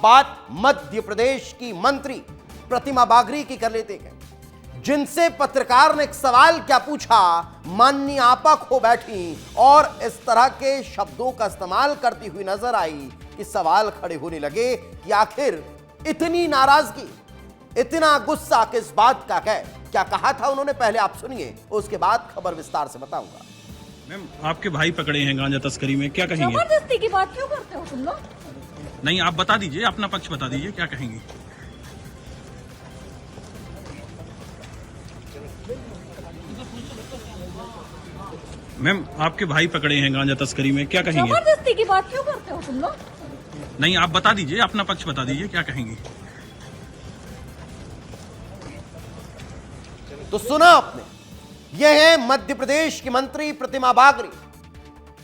बात मध्य प्रदेश की मंत्री प्रतिमा बागरी की कर लेते हैं, जिनसे पत्रकार ने एक सवाल क्या पूछा, माननीय आपा खो बैठी और इस तरह के शब्दों का इस्तेमाल करती हुई नजर आई कि सवाल खड़े होने लगे कि आखिर इतनी नाराजगी, इतना गुस्सा किस बात का है। क्या कहा था उन्होंने, पहले आप सुनिए, उसके बाद खबर विस्तार से बताऊंगा। मैम, आपके भाई पकड़े हैं गांजा तस्करी में, क्या कहेंगे? जबरदस्ती की बात क्यों करते हो तुम लोग? नहीं, आप बता दीजिए, अपना पक्ष बता दीजिए, क्या कहेंगे? मैम, आपके भाई पकड़े हैं गांजा तस्करी में, क्या कहेंगे? जबरदस्ती की बात क्यों करते हो तुम लोग? नहीं, आप बता दीजिए, अपना पक्ष बता दीजिए, क्या कहेंगे? तो सुना आपने, यह है मध्य प्रदेश की मंत्री प्रतिमा बागरी,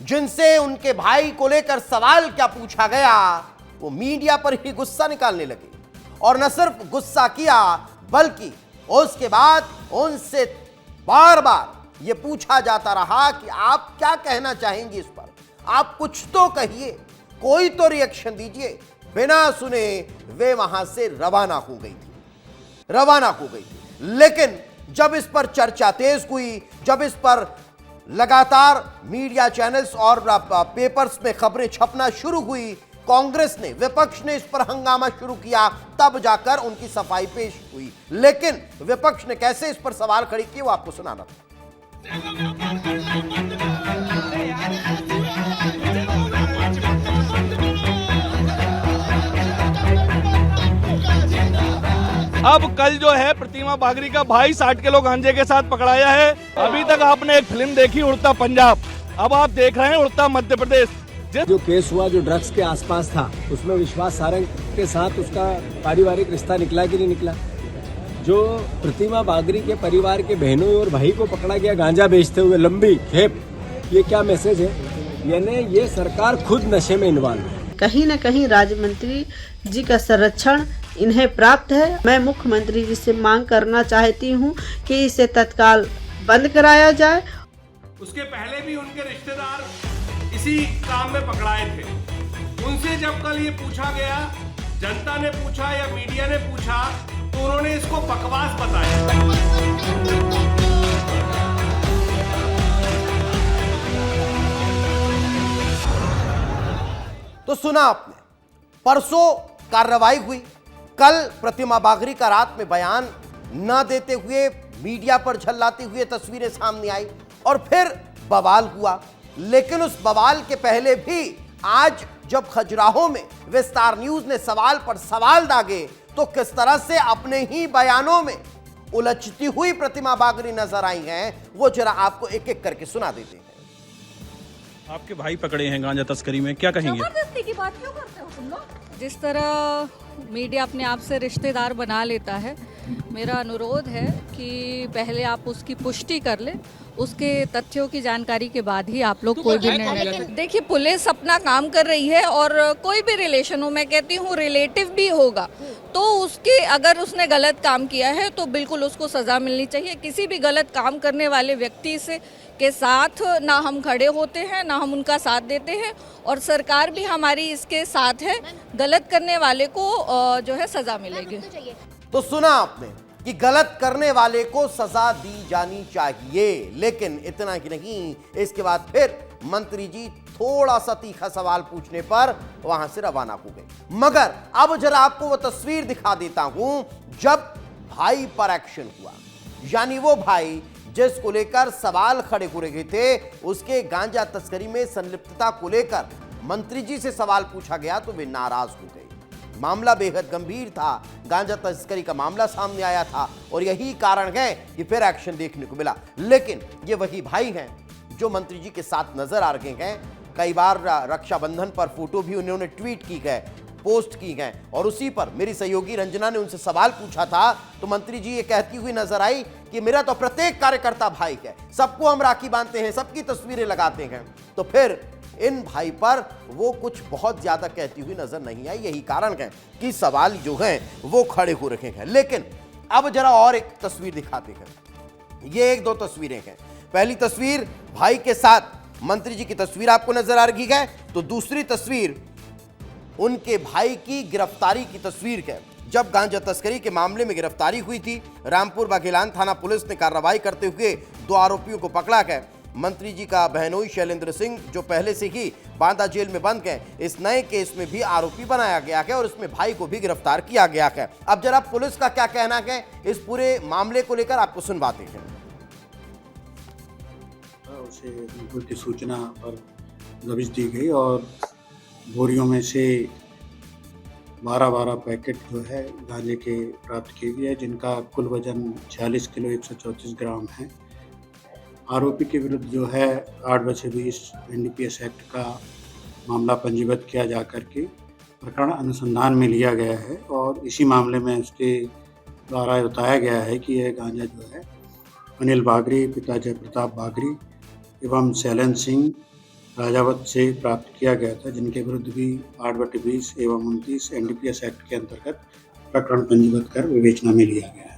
जिनसे उनके भाई को लेकर सवाल क्या पूछा गया, वो मीडिया पर ही गुस्सा निकालने लगे। और न सिर्फ गुस्सा किया, बल्कि उसके बाद उनसे बार बार यह पूछा जाता रहा कि आप क्या कहना चाहेंगे इस पर, आप कुछ तो कहिए, कोई तो रिएक्शन दीजिए। बिना सुने वे वहां से रवाना हो गई थी। लेकिन जब इस पर चर्चा तेज हुई, जब इस पर लगातार मीडिया चैनल्स और पेपर्स में खबरें छपना शुरू हुई, कांग्रेस ने, विपक्ष ने इस पर हंगामा शुरू किया, तब जाकर उनकी सफाई पेश हुई। लेकिन विपक्ष ने कैसे इस पर सवाल खड़े किए वो आपको सुनाना था। अब कल जो है प्रतिमा बागरी का भाई 60 किलो गांजे के साथ पकड़ाया है। अभी तक आपने एक फिल्म देखी उड़ता पंजाब, अब आप देख रहे हैं उड़ता मध्य प्रदेश। जो केस हुआ जो ड्रग्स के आसपास था, उसमें विश्वास सारंग के साथ उसका पारिवारिक रिश्ता निकला कि नहीं निकला? जो प्रतिमा बागरी के परिवार के बहनों और भाई को पकड़ा गया गांजा बेचते हुए, लंबी खेप, ये क्या मैसेज है? यानी ये सरकार खुद नशे में इन्वॉल्व है। कहीं न कहीं राज्य मंत्री जी का संरक्षण इन्हें प्राप्त है। मैं मुख्यमंत्री जी से मांग करना चाहती हूं कि इसे तत्काल बंद कराया जाए। उसके पहले भी उनके रिश्तेदार इसी काम में पकड़ाए थे। उनसे जब कल ये पूछा गया, जनता ने पूछा या मीडिया ने पूछा, तो उन्होंने इसको बकवास बताया। तो सुना आपने, परसों कार्रवाई हुई, कल प्रतिमा बागरी का रात में बयान न देते हुए मीडिया पर झल्लाती हुए तस्वीरें सामने आई और फिर बवाल हुआ। लेकिन उस बवाल के पहले भी आज जब खजुराहो में विस्तार न्यूज ने सवाल पर सवाल दागे, तो किस तरह से अपने ही बयानों में उलझती हुई प्रतिमा बागरी नजर आई हैं, वो जरा आपको एक एक करके सुना देते हैं। आपके भाई पकड़े हैं गांजा तस्करी में, क्या कहेंगे? जबरदस्ती की बात क्यों करते हो तुम लोग? जिस तरह मीडिया अपने आप से रिश्तेदार बना लेता है, मेरा अनुरोध है कि पहले आप उसकी पुष्टि कर ले, उसके तथ्यों की जानकारी के बाद ही आप लोग कोई भी निर्णय लें। देखिए, पुलिस अपना काम कर रही है और कोई भी रिलेशन हो, मैं कहती हूँ रिलेटिव भी होगा, तो उसके अगर उसने गलत काम किया है तो बिल्कुल उसको सज़ा मिलनी चाहिए। किसी भी गलत काम करने वाले व्यक्ति से के साथ ना हम खड़े होते हैं, ना हम उनका साथ देते हैं, और सरकार भी हमारी इसके साथ है। गलत करने वाले को जो है सज़ा मिलेगी। तो सुना आपने कि गलत करने वाले को सजा दी जानी चाहिए। लेकिन इतना ही नहीं, इसके बाद फिर मंत्री जी थोड़ा सा तीखा सवाल पूछने पर वहां से रवाना हो गए। मगर अब जरा आपको वो तस्वीर दिखा देता हूं जब भाई पर एक्शन हुआ, यानी वो भाई जिसको लेकर सवाल खड़े हो रहे थे, उसके गांजा तस्करी में संलिप्तता को लेकर मंत्री जी से सवाल पूछा गया तो वे नाराज हो गए। मामला बेहद गंभीर था, गांजा तस्करी का मामला सामने आया था और यही कारण है कि फिर एक्शन देखने को मिला। लेकिन ये वही भाई हैं जो मंत्री जी के साथ नजर आ रहे हैं। कई बार रक्षाबंधन पर फोटो भी उन्होंने ट्वीट की गए, पोस्ट की गए, और उसी पर मेरी सहयोगी रंजना ने उनसे सवाल पूछा था तो मंत्री जी ये कहती हुई नजर आई कि मेरा तो प्रत्येक कार्यकर्ता भाई है, सबको हम राखी बांधते हैं, सबकी तस्वीरें लगाते हैं। तो फिर इन भाई पर वो कुछ बहुत ज्यादा कहती हुई नजर नहीं आई। यही कारण है कि सवाल जो हैं वो खड़े हो रखे हैं। लेकिन अब जरा और एक तस्वीर दिखाते हैं। ये एक दो तस्वीरें हैं। पहली तस्वीर भाई के साथ मंत्री जी की तस्वीर आपको नजर आ रही है, तो दूसरी तस्वीर उनके भाई की गिरफ्तारी की तस्वीर है। जब गांजा तस्करी के मामले में गिरफ्तारी हुई थी, रामपुर बाघेलान थाना पुलिस ने कार्रवाई करते हुए 2 आरोपियों को पकड़ा है। मंत्री जी का बहनोई शैलेंद्र सिंह, जो पहले से ही बांदा जेल में बंद है, इस नए केस में भी आरोपी बनाया गया है और इसमें भाई को भी गिरफ्तार किया गया है। अब जरा पुलिस का क्या कहना है इस पूरे मामले को लेकर, आपको सुनवाते हैं। उसे बिल्कुल की सूचना पर दबिश दी गई और बोरियों में से 12 पैकेट जो है गांजे के प्राप्त किए गए, जिनका कुल वजन 46 किलो 134 ग्राम है। आरोपी के विरुद्ध जो है 8/20 NDPS एक्ट का मामला पंजीबद्ध किया जा कर के प्रकरण अनुसंधान में लिया गया है और इसी मामले में उसके द्वारा बताया गया है कि यह गांजा जो है अनिल बागरी, पिता जयप्रताप बागरी एवं शैलेंद्र सिंह राजावत से प्राप्त किया गया था, जिनके विरुद्ध भी 8/20 एवं 29 NDPS एक्ट के अंतर्गत प्रकरण पंजीबद्ध कर विवेचना में लिया गया है।